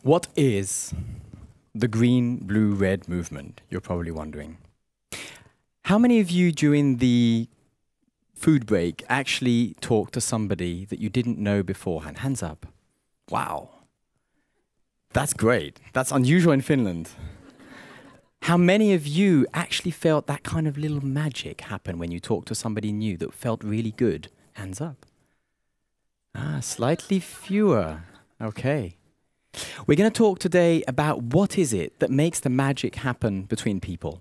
What is the green, blue, red movement? You're probably wondering. How many of you during the food break actually talked to somebody that you didn't know beforehand? Hands up. Wow. That's great. That's unusual in Finland. How many of you actually felt that kind of little magic happen when you talked to somebody new that felt really good? Hands up. Slightly fewer. Okay. We're going to talk today about what is it that makes the magic happen between people.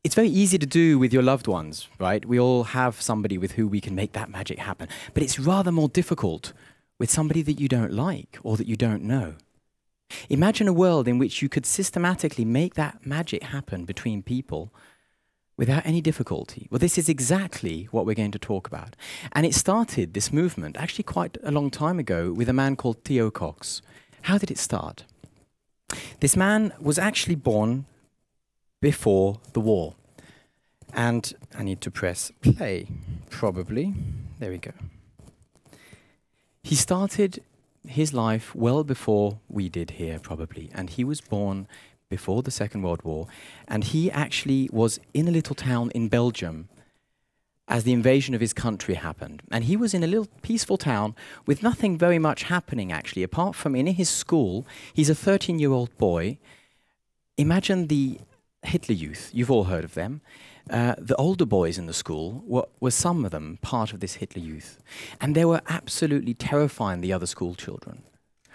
It's very easy to do with your loved ones, right? We all have somebody with who we can make that magic happen. But it's rather more difficult with somebody that you don't like or that you don't know. Imagine a world in which you could systematically make that magic happen between people without any difficulty. Well, this is exactly what we're going to talk about. And it started, this movement, actually quite a long time ago with a man called Theo Cox. How did it start? This man was actually born before the war. And I need to press play, probably. There we go. He started his life well before we did here, probably. And he was born before the Second World War. And he actually was in a little town in Belgium as the invasion of his country happened. And he was in a little peaceful town with nothing very much happening, actually, apart from in his school. He's a 13-year-old boy. Imagine the Hitler Youth. You've all heard of them. The older boys in the school were some of them part of this Hitler Youth. And they were absolutely terrifying the other school children.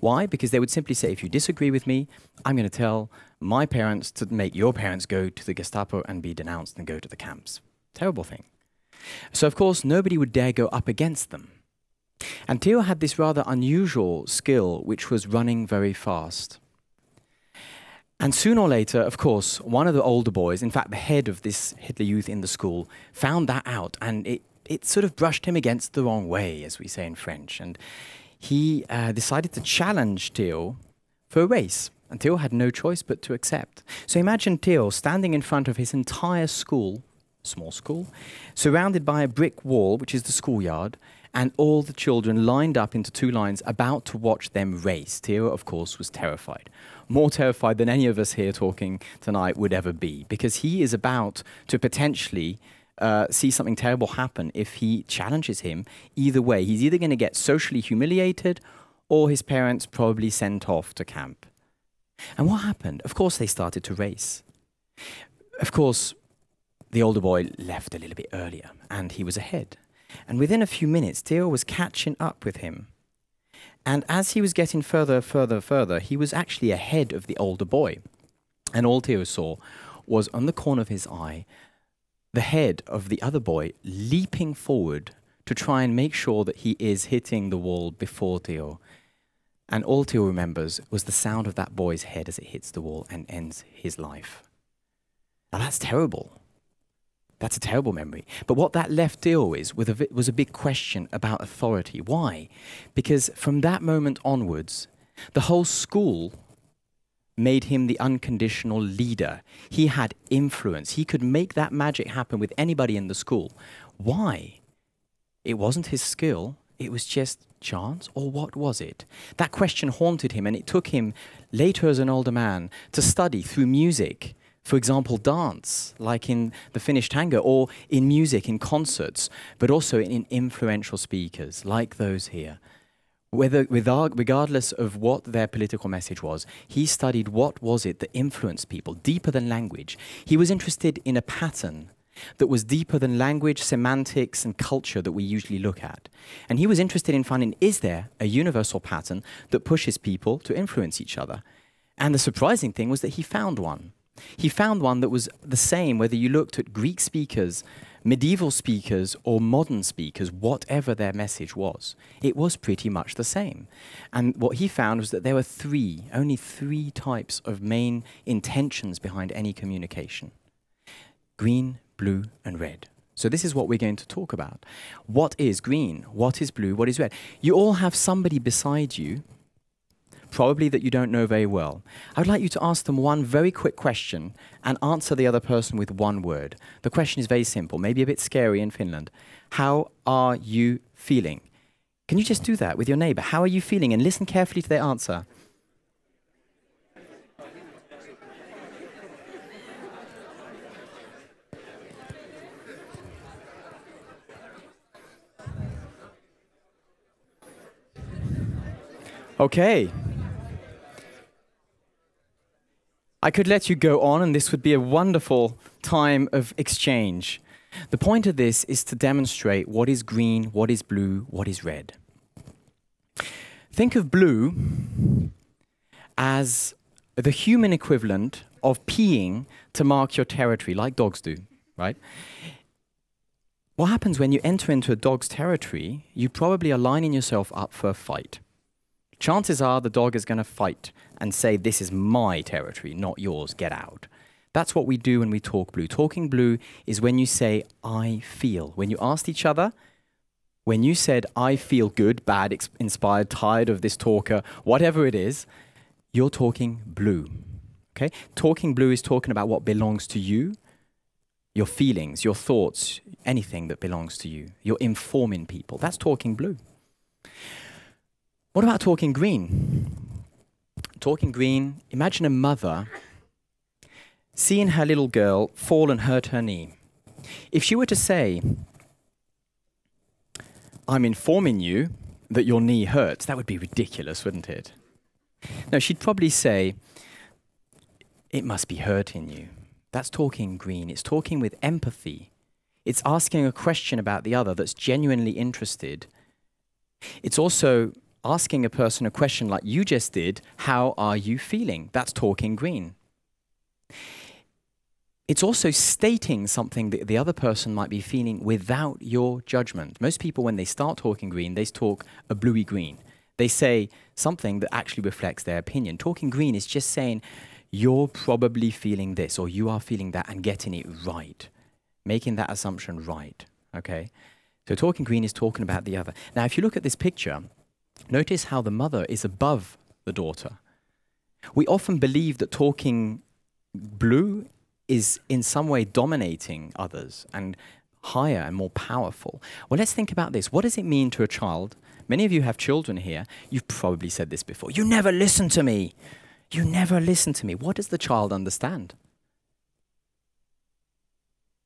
Why? Because they would simply say, if you disagree with me, I'm going to tell my parents to make your parents go to the Gestapo and be denounced and go to the camps. Terrible thing. So, of course, nobody would dare go up against them. And Theo had this rather unusual skill, which was running very fast. And sooner or later, of course, one of the older boys, in fact, the head of this Hitler Youth in the school, found that out, and it sort of brushed him against the wrong way, as we say in French. And he decided to challenge Theo for a race. And Theo had no choice but to accept. So imagine Theo standing in front of his entire school, small school, surrounded by a brick wall, which is the schoolyard, and all the children lined up into two lines about to watch them race. Theo, of course, was terrified. More terrified than any of us here talking tonight would ever be, because he is about to potentially see something terrible happen if he challenges him. Either way, he's either going to get socially humiliated or his parents probably sent off to camp. And what happened? Of course, they started to race. Of course, the older boy left a little bit earlier, and he was ahead. And within a few minutes, Theo was catching up with him. And as he was getting further, he was actually ahead of the older boy. And all Theo saw was on the corner of his eye, the head of the other boy leaping forward to try and make sure that he is hitting the wall before Theo. And all Theo remembers was the sound of that boy's head as it hits the wall and ends his life. Now that's terrible. That's a terrible memory. But what that left Theo was a big question about authority. Why? Because from that moment onwards, the whole school made him the unconditional leader. He had influence. He could make that magic happen with anybody in the school. Why? It wasn't his skill. It was just chance, or what was it? That question haunted him, and it took him later as an older man to study through music. For example, dance, like in the Finnish tango, or in music, in concerts, but also in influential speakers, like those here. Regardless of what their political message was, he studied what was it that influenced people, deeper than language. He was interested in a pattern that was deeper than language, semantics, and culture that we usually look at. And he was interested in finding, is there a universal pattern that pushes people to influence each other? And the surprising thing was that he found one. He found one that was the same whether you looked at Greek speakers, medieval speakers, or modern speakers, whatever their message was. It was pretty much the same. And what he found was that there were only three types of main intentions behind any communication: green, blue, and red. So this is what we're going to talk about. What is green? What is blue? What is red? You all have somebody beside you, probably that you don't know very well. I would like you to ask them one very quick question and answer the other person with one word. The question is very simple, maybe a bit scary in Finland. How are you feeling? Can you just do that with your neighbor? How are you feeling? And listen carefully to their answer. Okay. I could let you go on, and this would be a wonderful time of exchange. The point of this is to demonstrate what is green, what is blue, what is red. Think of blue as the human equivalent of peeing to mark your territory, like dogs do, right? What happens when you enter into a dog's territory, you probably are lining yourself up for a fight. Chances are the dog is going to fight and say, this is my territory, not yours, get out. That's what we do when we talk blue. Talking blue is when you say, I feel. When you asked each other, when you said, I feel good, bad, inspired, tired of this talker, whatever it is, you're talking blue. Okay? Talking blue is talking about what belongs to you, your feelings, your thoughts, anything that belongs to you. You're informing people. That's talking blue. What about talking green? Talking green, imagine a mother seeing her little girl fall and hurt her knee. If she were to say, I'm informing you that your knee hurts, that would be ridiculous, wouldn't it? No, she'd probably say, it must be hurting you. That's talking green. It's talking with empathy. It's asking a question about the other that's genuinely interested. It's also asking a person a question like you just did, how are you feeling? That's talking green. It's also stating something that the other person might be feeling without your judgment. Most people, when they start talking green, they talk a bluey green. They say something that actually reflects their opinion. Talking green is just saying, you're probably feeling this, or you are feeling that, and getting it right. Making that assumption right, okay? So talking green is talking about the other. Now, if you look at this picture, notice how the mother is above the daughter. We often believe that talking blue is in some way dominating others and higher and more powerful. Well, let's think about this. What does it mean to a child? Many of you have children here. You've probably said this before. You never listen to me. You never listen to me. What does the child understand?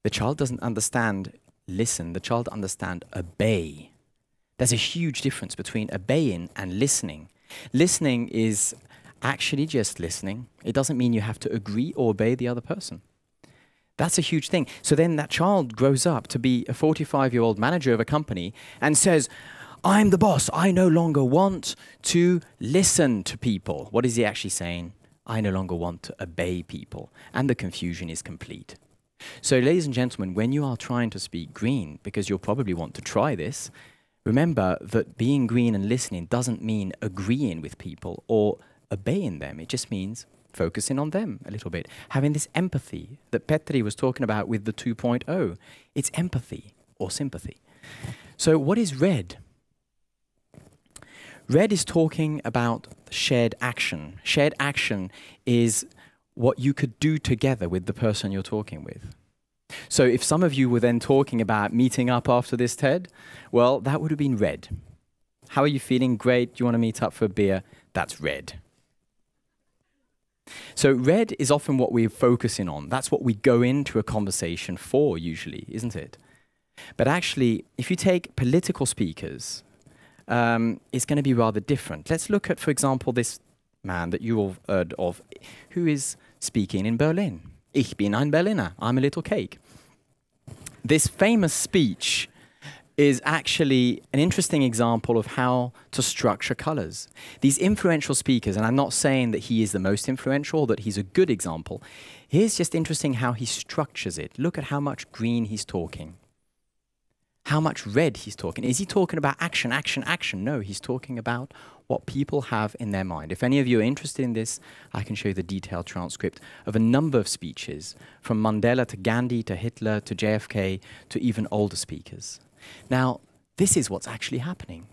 The child doesn't understand listen. The child understands obey. There's a huge difference between obeying and listening. Listening is actually just listening. It doesn't mean you have to agree or obey the other person. That's a huge thing. So then that child grows up to be a 45-year-old manager of a company and says, I'm the boss. I no longer want to listen to people. What is he actually saying? I no longer want to obey people. And the confusion is complete. So ladies and gentlemen, when you are trying to speak green, because you'll probably want to try this, remember that being green and listening doesn't mean agreeing with people or obeying them. It just means focusing on them a little bit. Having this empathy that Petri was talking about with the 2.0. It's empathy or sympathy. So what is red? Red is talking about shared action. Shared action is what you could do together with the person you're talking with. So if some of you were then talking about meeting up after this TED, well, that would have been red. How are you feeling? Great. Do you want to meet up for a beer? That's red. So red is often what we're focusing on. That's what we go into a conversation for usually, isn't it? But actually, if you take political speakers, it's going to be rather different. Let's look at, for example, this man that you all heard of, who is speaking in Berlin. Ich bin ein Berliner. I'm a little cake. This famous speech is actually an interesting example of how to structure colors. These influential speakers, and I'm not saying that he is the most influential, or that he's a good example. Here's just interesting how he structures it. Look at how much green he's talking. How much red he's talking. Is he talking about action, action, action? No, he's talking about what people have in their mind. If any of you are interested in this, I can show you the detailed transcript of a number of speeches, from Mandela to Gandhi to Hitler to JFK to even older speakers. Now, this is what's actually happening.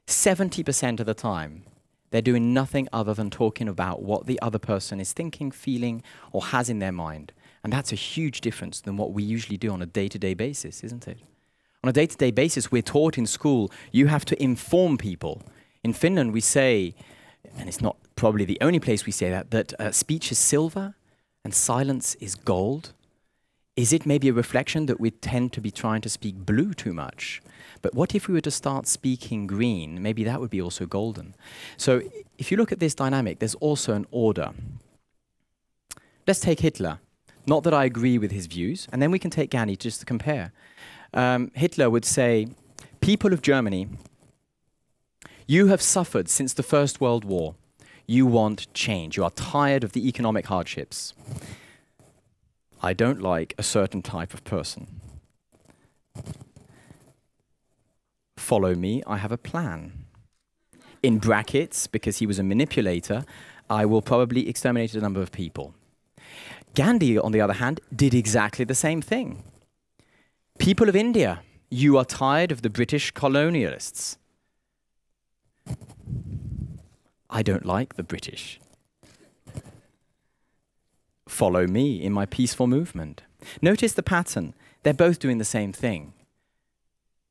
70% of the time, they're doing nothing other than talking about what the other person is thinking, feeling, or has in their mind. And that's a huge difference than what we usually do on a day-to-day basis, isn't it? On a day-to-day basis, we're taught in school, you have to inform people. In Finland, we say, and it's not probably the only place we say that speech is silver and silence is gold. Is it maybe a reflection that we tend to be trying to speak blue too much? But what if we were to start speaking green? Maybe that would be also golden. So if you look at this dynamic, there's also an order. Let's take Hitler. Not that I agree with his views, and then we can take Gandhi just to compare. Hitler would say, people of Germany, you have suffered since the First World War. You want change. You are tired of the economic hardships. I don't like a certain type of person. Follow me, I have a plan. In brackets, because he was a manipulator, I will probably exterminate a number of people. Gandhi, on the other hand, did exactly the same thing. People of India, you are tired of the British colonialists. I don't like the British. Follow me in my peaceful movement. Notice the pattern. They're both doing the same thing.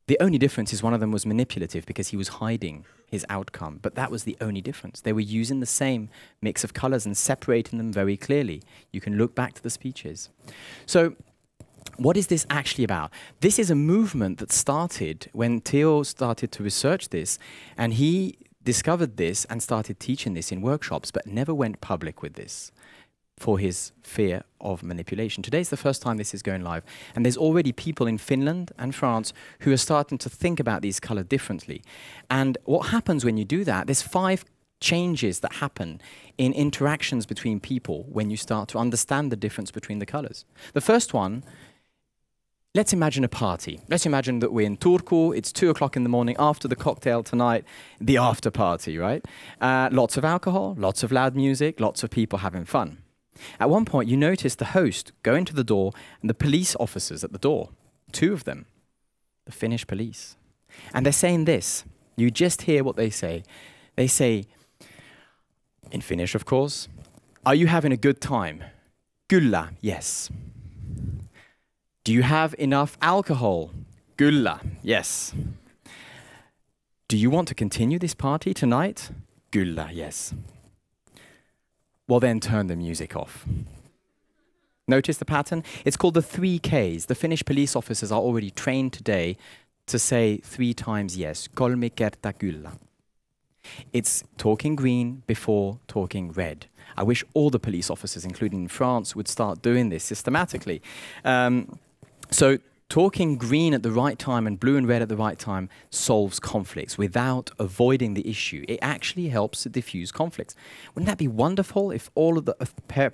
The only difference is one of them was manipulative because he was hiding his outcome. But that was the only difference. They were using the same mix of colors and separating them very clearly. You can look back to the speeches. So what is this actually about? This is a movement that started when Theo started to research this, and he discovered this and started teaching this in workshops, but never went public with this for his fear of manipulation. Today's the first time this is going live, and there's already people in Finland and France who are starting to think about these colors differently. And what happens when you do that, there's 5 changes that happen in interactions between people when you start to understand the difference between the colors. The first one, let's imagine a party. Let's imagine that we're in Turku, it's 2 o'clock in the morning after the cocktail tonight, the after party, right? Lots of alcohol, lots of loud music, lots of people having fun. At one point, you notice the host go into the door and the police officers at the door, 2 of them, the Finnish police. And they're saying this. You just hear what they say. They say, in Finnish, of course, are you having a good time? Kyllä, yes. Do you have enough alcohol? Kyllä, yes. Do you want to continue this party tonight? Kyllä, yes. Well, then turn the music off. Notice the pattern? It's called the 3 Ks. The Finnish police officers are already trained today to say 3 times yes. 3 kertaa kyllä. It's talking green before talking red. I wish all the police officers, including in France, would start doing this systematically. So talking green at the right time and blue and red at the right time solves conflicts without avoiding the issue. It actually helps to diffuse conflicts. Wouldn't that be wonderful if all of the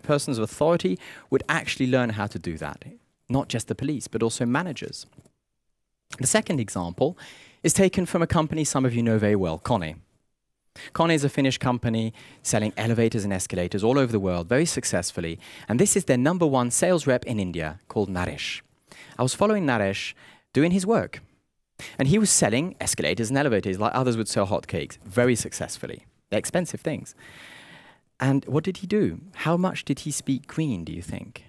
persons of authority would actually learn how to do that? Not just the police, but also managers. The second example is taken from a company some of you know very well, Kone. Kone is a Finnish company selling elevators and escalators all over the world very successfully. And this is their #1 sales rep in India called Naresh. I was following Naresh doing his work. And he was selling escalators and elevators like others would sell hotcakes very successfully. They're expensive things. And what did he do? How much did he speak green, do you think?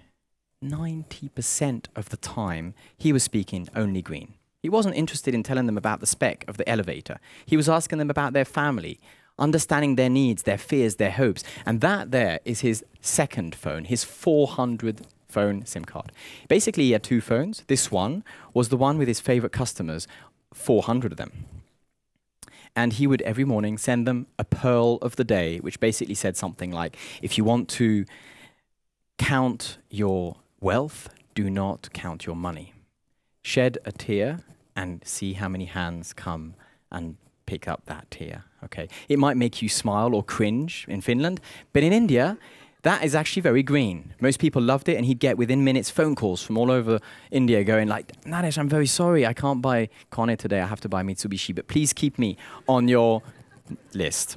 90% of the time, he was speaking only green. He wasn't interested in telling them about the spec of the elevator. He was asking them about their family, understanding their needs, their fears, their hopes. And that there is his second phone, his 400 phone SIM card. Basically, he had 2 phones. This one was the one with his favorite customers, 400 of them. And he would every morning send them a pearl of the day, which basically said something like, if you want to count your wealth, do not count your money. Shed a tear and see how many hands come and pick up that tear. Okay, it might make you smile or cringe in Finland, but in India, that is actually very green. Most people loved it, and he'd get within minutes phone calls from all over India going like, Naresh, I'm very sorry, I can't buy Kone today, I have to buy Mitsubishi, but please keep me on your list.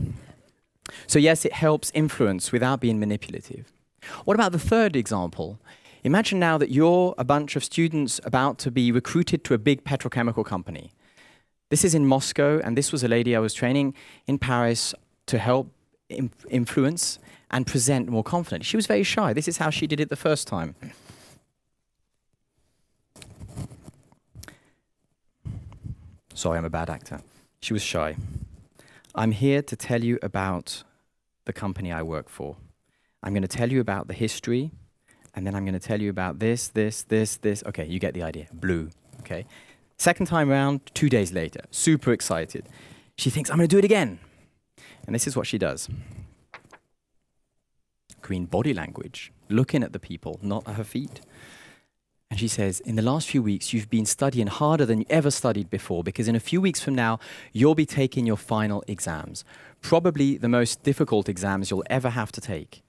So yes, it helps influence without being manipulative. What about the third example? Imagine now that you're a bunch of students about to be recruited to a big petrochemical company. This is in Moscow, and this was a lady I was training in Paris to help influence and present more confidently. She was very shy. This is how she did it the first time. Sorry, I'm a bad actor. She was shy. I'm here to tell you about the company I work for. I'm going to tell you about the history And then I'm going to tell you about this, this, this, this. Okay, you get the idea. Blue. Okay. Second time round, 2 days later, super excited. She thinks, I'm going to do it again. And this is what she does. Green body language, looking at the people, not at her feet. And she says, in the last few weeks, you've been studying harder than you ever studied before, because in a few weeks from now, you'll be taking your final exams, probably the most difficult exams you'll ever have to take.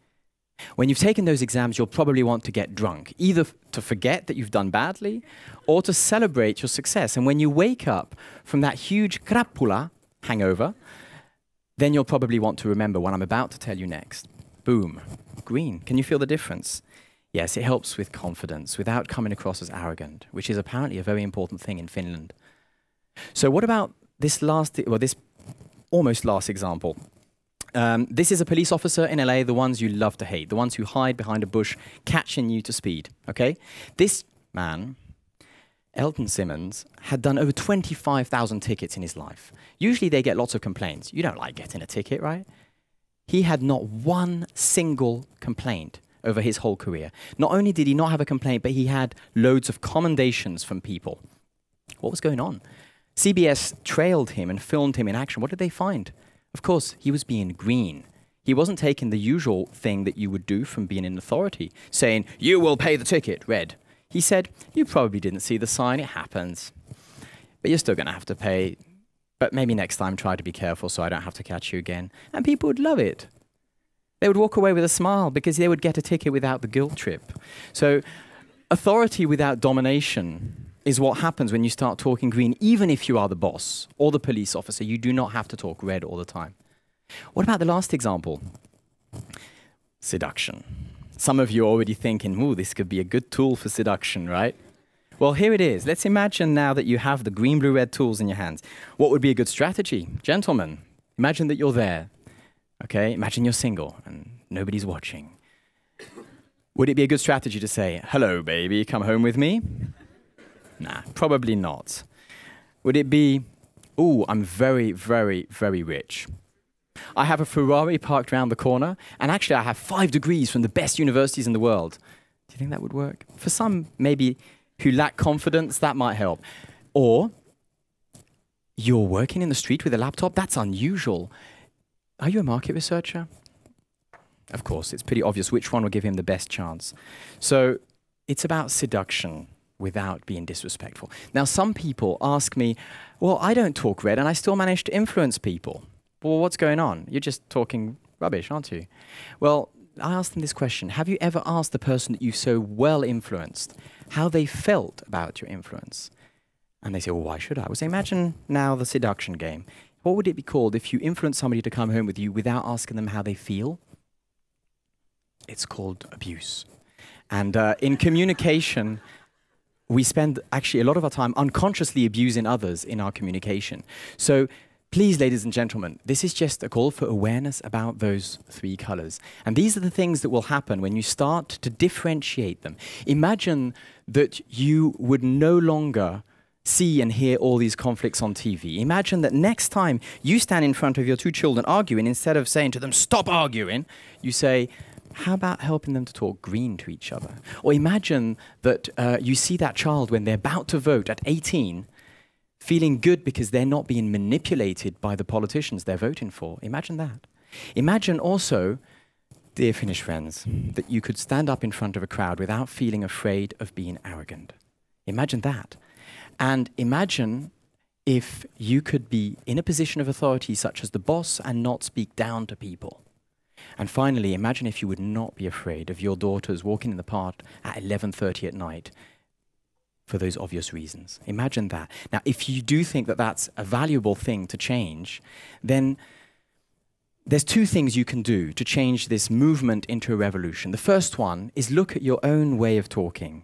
When you've taken those exams, you'll probably want to get drunk, either to forget that you've done badly or to celebrate your success. And when you wake up from that huge crapula hangover, then you'll probably want to remember what I'm about to tell you next. Boom. Green. Can you feel the difference? Yes, it helps with confidence without coming across as arrogant, which is apparently a very important thing in Finland. So what about this this almost last example? This is a police officer in LA, the ones you love to hate, the ones who hide behind a bush, catching you to speed, okay? This man, Elton Simmons, had done over 25,000 tickets in his life. Usually they get lots of complaints. You don't like getting a ticket, right? He had not one single complaint over his whole career. Not only did he not have a complaint, but he had loads of commendations from people. What was going on? CBS trailed him and filmed him in action. What did they find? Of course, he was being green. He wasn't taking the usual thing that you would do from being in authority, saying, you will pay the ticket, red. He said, you probably didn't see the sign, it happens. But you're still going to have to pay. But maybe next time try to be careful so I don't have to catch you again. And people would love it. They would walk away with a smile because they would get a ticket without the guilt trip. So authority without domination is what happens when you start talking green, even if you are the boss or the police officer. You do not have to talk red all the time. What about the last example? Seduction. Some of you are already thinking, ooh, this could be a good tool for seduction, right? Well, here it is. Let's imagine now that you have the green, blue, red tools in your hands. What would be a good strategy? Gentlemen, imagine that you're there. Okay, imagine you're single and nobody's watching. Would it be a good strategy to say, hello, baby, come home with me? Nah, probably not. Would it be, ooh, I'm very, very, very rich. I have a Ferrari parked around the corner, and actually I have 5 degrees from the best universities in the world. Do you think that would work? For some, maybe, who lack confidence, that might help. Or, you're working in the street with a laptop? That's unusual. Are you a market researcher? Of course, it's pretty obvious which one will give him the best chance. So, it's about seduction without being disrespectful. Now, some people ask me, well, I don't talk red and I still manage to influence people. Well, what's going on? You're just talking rubbish, aren't you? Well, I asked them this question. Have you ever asked the person that you've so well influenced how they felt about your influence? And they say, well, why should I? Well, so imagine now the seduction game. What would it be called if you influence somebody to come home with you without asking them how they feel? It's called abuse. And in communication, we spend actually a lot of our time unconsciously abusing others in our communication. So please, ladies and gentlemen, this is just a call for awareness about those 3 colors. And these are the things that will happen when you start to differentiate them. Imagine that you would no longer see and hear all these conflicts on TV. Imagine that next time you stand in front of your 2 children arguing, instead of saying to them, stop arguing, you say, how about helping them to talk green to each other? Or imagine that you see that child when they're about to vote at 18, feeling good because they're not being manipulated by the politicians they're voting for. Imagine that. Imagine also, dear Finnish friends, that you could stand up in front of a crowd without feeling afraid of being arrogant. Imagine that. And imagine if you could be in a position of authority such as the boss and not speak down to people. And finally, imagine if you would not be afraid of your daughters walking in the park at 11:30 at night for those obvious reasons. Imagine that. Now, if you do think that that's a valuable thing to change, then there's 2 things you can do to change this movement into a revolution. The first one is look at your own way of talking.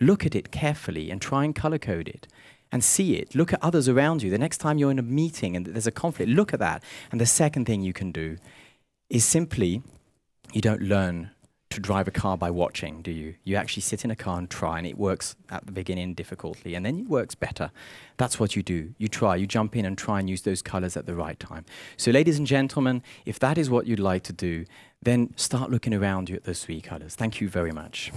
Look at it carefully and try and color code it and see it. Look at others around you. The next time you're in a meeting and there's a conflict, look at that. And the second thing you can do is simply, you don't learn to to drive a car by watching, do you? You actually sit in a car and try, and it works at the beginning difficultly, and then it works better. That's what you do. You try, you jump in and try and use those colors at the right time. So ladies and gentlemen, if that is what you'd like to do, then start looking around you at those 3 colors. Thank you very much.